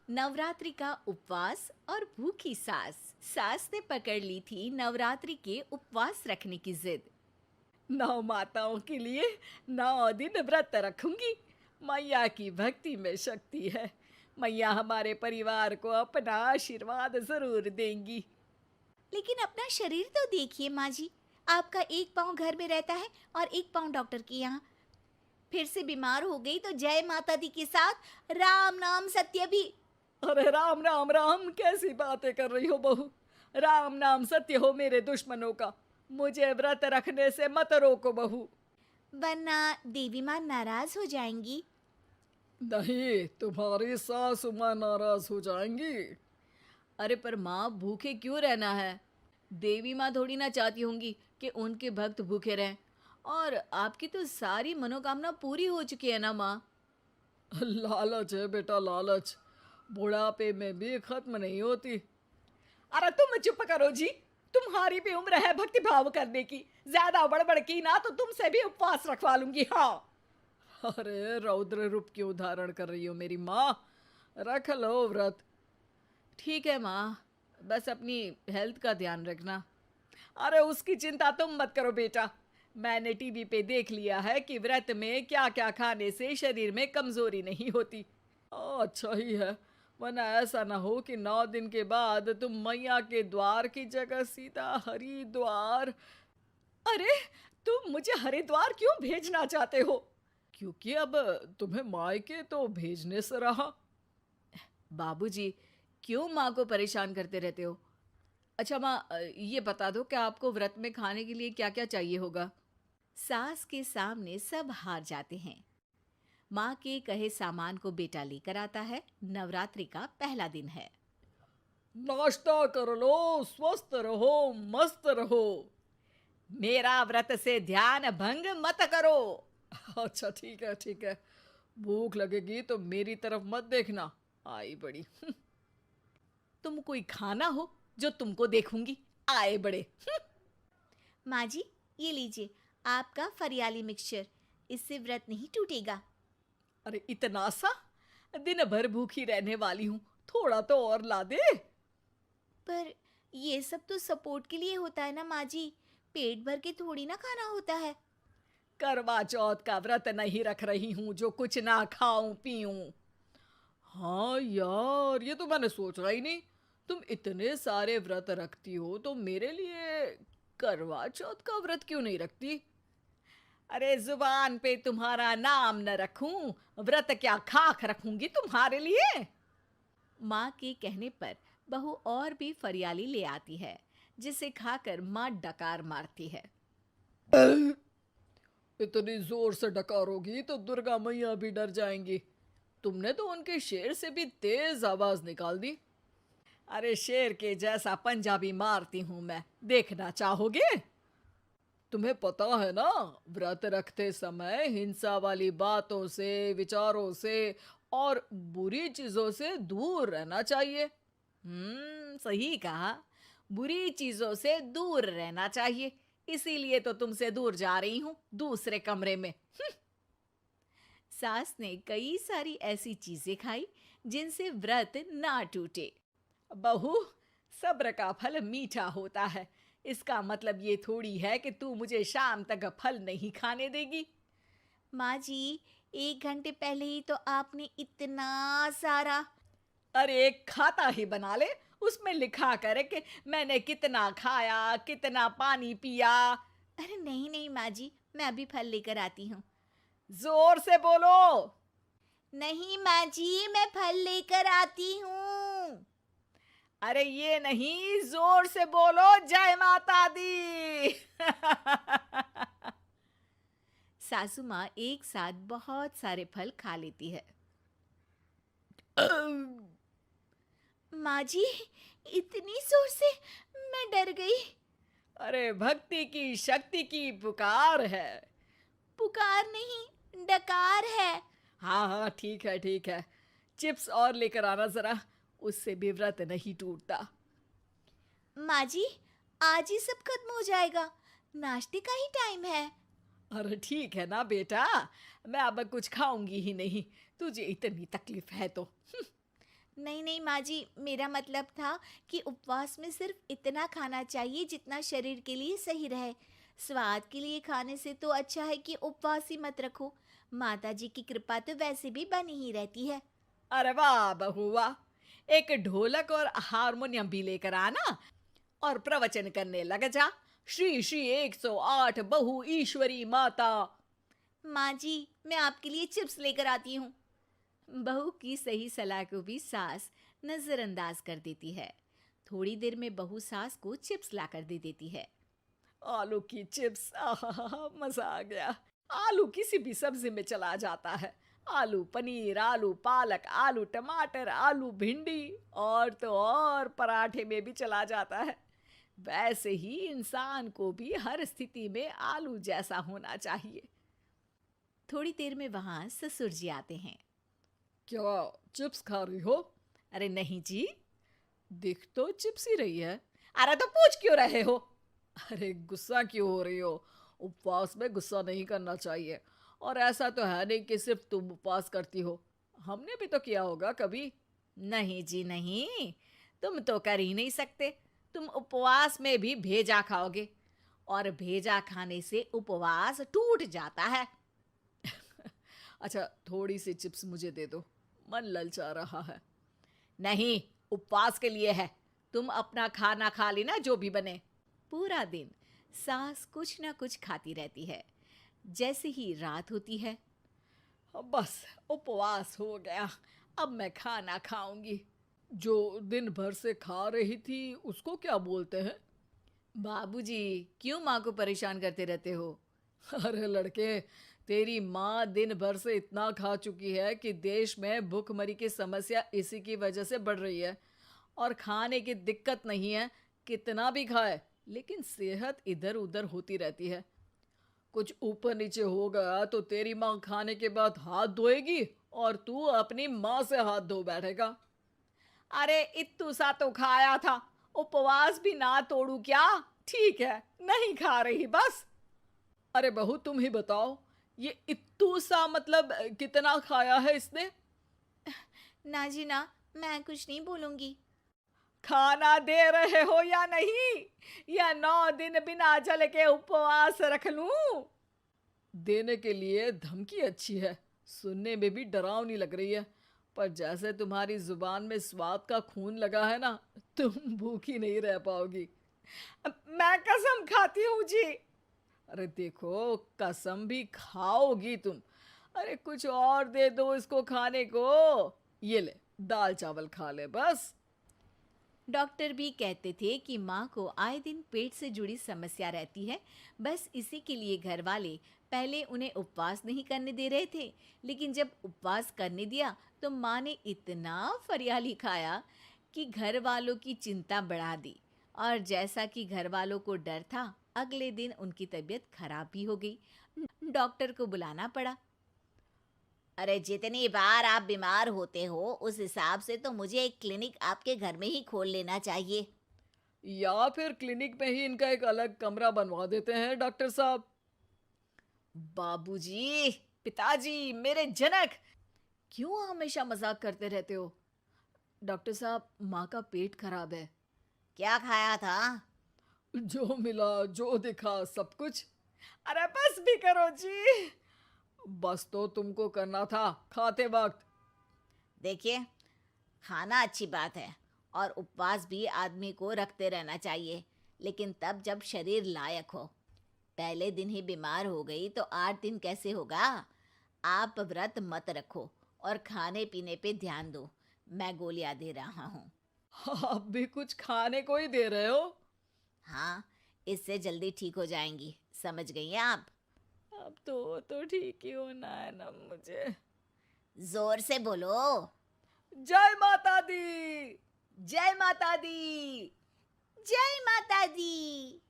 नवरात्रि का उपवास और भूखी सास। सास ने पकड़ ली थी नवरात्रि के उपवास रखने की जिद। 9 माताओं के लिए 9 दिन व्रत रखूंगी। मैया की भक्ति में शक्ति है। मैया हमारे परिवार को अपना आशीर्वाद जरूर देंगी। लेकिन अपना शरीर तो देखिए माँ जी, आपका एक पाँव घर में रहता है और एक पाँव डॉक्टर के यहाँ। फिर से बीमार हो गई तो जय माता दी के साथ राम नाम सत्य भी। अरे राम राम राम, कैसी बातें कर रही हो बहू। राम नाम सत्य हो मेरे दुश्मनों का। मुझे व्रत रखने से मत रोको बहू। वरना देवी माँ नाराज हो जाएंगी। नहीं, तुम्हारी सासु माँ नाराज हो जाएंगी। अरे पर माँ, भूखे क्यों रहना है? देवी माँ थोड़ी ना चाहती होंगी कि उनके भक्त भूखे रहें। और आपकी तो सारी मनोकामना पूरी हो चुकी है ना माँ। लालच है बेटा, लालच बुढ़ापे में भी खत्म नहीं होती। अरे तुम चुप करो जी। तुम्हारी भी उम्र है भक्ति भाव करने की। ज्यादा बड़बड़ की ना तो तुमसे भी उपवास रखवा लूंगी। हाँ। अरे रौद्र रूप क्यों धारण कर रही हो मेरी माँ। रख लो व्रत। ठीक है माँ, बस अपनी हेल्थ का ध्यान रखना। अरे उसकी चिंता तुम मत करो बेटा। मैंने टीवी पे देख लिया है कि व्रत में क्या क्या खाने से शरीर में कमजोरी नहीं होती। अच्छा ही है, वरना ऐसा ना हो कि 9 दिन के बाद तुम मैया के द्वार की जगह सीधा हरिद्वार। अरे तुम मुझे हरिद्वार क्यों भेजना चाहते हो? क्योंकि अब तुम्हें मायके तो भेजने से रहा। बाबूजी, क्यों माँ को परेशान करते रहते हो? अच्छा माँ, ये बता दो कि आपको व्रत में खाने के लिए क्या क्या चाहिए होगा। सास के सामने सब हार जाते हैं। माँ के कहे सामान को बेटा लेकर आता है। नवरात्रि का पहला दिन है। नाश्ता कर लो, स्वस्थ रहो, मस्त रहो। मेरा व्रत से ध्यान भंग मत करो। अच्छा ठीक है ठीक है। भूख लगेगी तो मेरी तरफ मत देखना। आई बड़ी। तुम कोई खाना हो जो तुमको देखूंगी। आए बड़े। माँ जी, ये लीजिए आपका फरियाली मिक्सचर। इससे व्रत नहीं टूटेगा। अरे इतना सा? दिन भर भूखी रहने वाली हूँ, थोड़ा तो और ला दे। पर ये सब तो सपोर्ट के लिए होता है ना माँ जी, पेट भर के थोड़ी ना खाना होता है। करवा चौथ का व्रत नहीं रख रही हूँ जो कुछ ना खाऊं पीऊं। हाँ यार, ये तो मैंने सोचा ही नहीं। तुम इतने सारे व्रत रखती हो तो मेरे लिए करवा चौथ का व्रत क्यों नहीं रखती? अरे जुबान पे तुम्हारा नाम न रखूं, व्रत क्या खाक रखूंगी तुम्हारे लिए। माँ के कहने पर बहू और भी फरियाली ले आती है, जिसे खाकर माँ डकार मारती है। इतनी जोर से डकारोगी तो दुर्गा मैया भी डर जाएंगी। तुमने तो उनके शेर से भी तेज आवाज निकाल दी। अरे शेर के जैसा पंजाबी मारती हूं मैं, देखना चाहोगे? तुम्हें पता है ना, व्रत रखते समय हिंसा वाली बातों से, विचारों से और बुरी चीजों से दूर रहना चाहिए। सही कहा। बुरी चीजों से दूर रहना चाहिए। इसीलिए तो तुमसे दूर जा रही हूँ, दूसरे कमरे में। सास ने कई सारी ऐसी चीजें खाई जिनसे व्रत ना टूटे। बहू, सब्र का फल मीठा होता है। इसका मतलब ये थोड़ी है कि तू मुझे शाम तक फल नहीं खाने देगी। माँ जी, 1 घंटे पहले ही तो आपने इतना सारा। अरे एक खाता ही बना ले, उसमें लिखा करे कि मैंने कितना खाया, कितना पानी पिया। अरे नहीं नहीं माँ जी, मैं अभी फल लेकर आती हूँ। जोर से बोलो। नहीं माँ जी, मैं फल लेकर आती हूँ। अरे ये नहीं, जोर से बोलो, जय माता दी। सासू माँ एक साथ बहुत सारे फल खा लेती है। माँ जी, इतनी जोर से मैं डर गई। अरे भक्ति की शक्ति की पुकार है। पुकार नहीं, डकार है। हाँ हाँ ठीक है ठीक है। चिप्स और लेकर आना जरा, उससे भी व्रत नहीं टूटता। माँ जी, आज ही सब खत्म हो जाएगा, नाश्ते का ही टाइम है। अरे ठीक है ना बेटा, मैं अब कुछ खाऊंगी ही नहीं, तुझे इतनी तकलीफ है तो। नहीं नहीं माँ जी, मेरा मतलब था कि उपवास में सिर्फ इतना खाना चाहिए जितना शरीर के लिए सही रहे। स्वाद के लिए खाने से तो अच्छा है कि उपवास ही मत रखो। माता जी की कृपा तो वैसे भी बनी ही रहती है। अरे वाह बहू वाह! एक ढोलक और हारमोनियम भी लेकर आना और प्रवचन करने लग जा। श्री श्री 108 बहु ईश्वरी माता। माँ जी, मैं आपके लिए चिप्स लेकर आती हूँ। बहू की सही सलाह को भी सास नजरअंदाज कर देती है। थोड़ी देर में बहू सास को चिप्स लाकर दे देती है। आलू की चिप्स, आहा मजा आ गया। आलू किसी भी सब्जी में चला जाता है। आलू पनीर, आलू पालक, आलू टमाटर, आलू भिंडी और तो और पराठे में भी चला जाता है। वैसे ही इंसान को भी हर स्थिति में आलू जैसा होना चाहिए। थोड़ी देर में वहां ससुर जी आते हैं। क्या चिप्स खा रही हो? अरे नहीं जी, दिख तो चिप्स ही रही है। अरे तो पूछ क्यों रहे हो? अरे गुस्सा क्यों हो रही हो? उपवास में गुस्सा नहीं करना चाहिए। और ऐसा तो है नहीं कि सिर्फ तुम उपवास करती हो, हमने भी तो किया होगा कभी। नहीं जी नहीं, तुम तो कर ही नहीं सकते। तुम उपवास में भी भेजा खाओगे और भेजा खाने से उपवास टूट जाता है। अच्छा थोड़ी सी चिप्स मुझे दे दो, मन ललचा रहा है। नहीं, उपवास के लिए है। तुम अपना खाना खा लेना जो भी बने। पूरा दिन सास कुछ ना कुछ खाती रहती है। जैसे ही रात होती है, अब बस उपवास हो गया, अब मैं खाना खाऊंगी। जो दिन भर से खा रही थी उसको क्या बोलते हैं? बाबूजी क्यों माँ को परेशान करते रहते हो? अरे लड़के, तेरी माँ दिन भर से इतना खा चुकी है कि देश में भूखमरी की समस्या इसी की वजह से बढ़ रही है। और खाने की दिक्कत नहीं है, कितना भी खाए लेकिन सेहत इधर उधर होती रहती है। कुछ ऊपर नीचे हो गया तो तेरी माँ खाने के बाद हाथ धोएगी और तू अपनी माँ से हाथ धो बैठेगा। अरे इत्तू सा तो खाया था, उपवास भी ना तोड़ू क्या? ठीक है, नहीं खा रही बस। अरे बहू तुम ही बताओ, ये इत्तू सा मतलब कितना खाया है इसने? ना जी ना, मैं कुछ नहीं बोलूंगी। खाना दे रहे हो या नहीं, या 9 दिन बिना जल के उपवास रख लूं? देने के लिए धमकी अच्छी है, सुनने में भी डरावनी लग रही है। पर जैसे तुम्हारी जुबान में स्वाद का खून लगा है ना, तुम भूखी नहीं रह पाओगी। मैं कसम खाती हूँ जी। अरे देखो, कसम भी खाओगी तुम। अरे कुछ और दे दो इसको खाने को। ये ले, दाल चावल खा ले बस। डॉक्टर भी कहते थे कि माँ को आए दिन पेट से जुड़ी समस्या रहती है। बस इसी के लिए घर वाले पहले उन्हें उपवास नहीं करने दे रहे थे, लेकिन जब उपवास करने दिया तो माँ ने इतना फरियाली खाया कि घर वालों की चिंता बढ़ा दी। और जैसा कि घर वालों को डर था, अगले दिन उनकी तबीयत खराब भी हो गई। डॉक्टर को बुलाना पड़ा। अरे जितनी बार आप बीमार होते हो उस हिसाब से तो मुझे एक क्लिनिक आपके घर में ही खोल लेना चाहिए। या फिर क्लिनिक में ही इनका एक अलग कमरा बनवा देते हैं डॉक्टर साहब। बाबूजी, पिताजी, मेरे जनक, क्यों हमेशा मजाक करते रहते हो? डॉक्टर साहब, माँ का पेट खराब है। क्या खाया था? जो मिला जो दिखा सब कुछ। अरे बस भी करो जी। बस तो तुमको करना था खाते वक्त। देखिए, खाना अच्छी बात है और उपवास भी आदमी को रखते रहना चाहिए, लेकिन तब जब शरीर लायक हो। पहले दिन ही बीमार हो गई तो 8 दिन कैसे होगा? आप व्रत मत रखो और खाने पीने पे ध्यान दो। मैं गोलियां दे रहा हूँ। आप भी कुछ खाने को ही दे रहे हो? हाँ, इससे जल्दी ठीक हो जाएंगी। समझ गई हैं आप? अब तो ठीक ही होना है ना मुझे। जोर से बोलो। जय माता दी। जय माता दी। जय माता दी।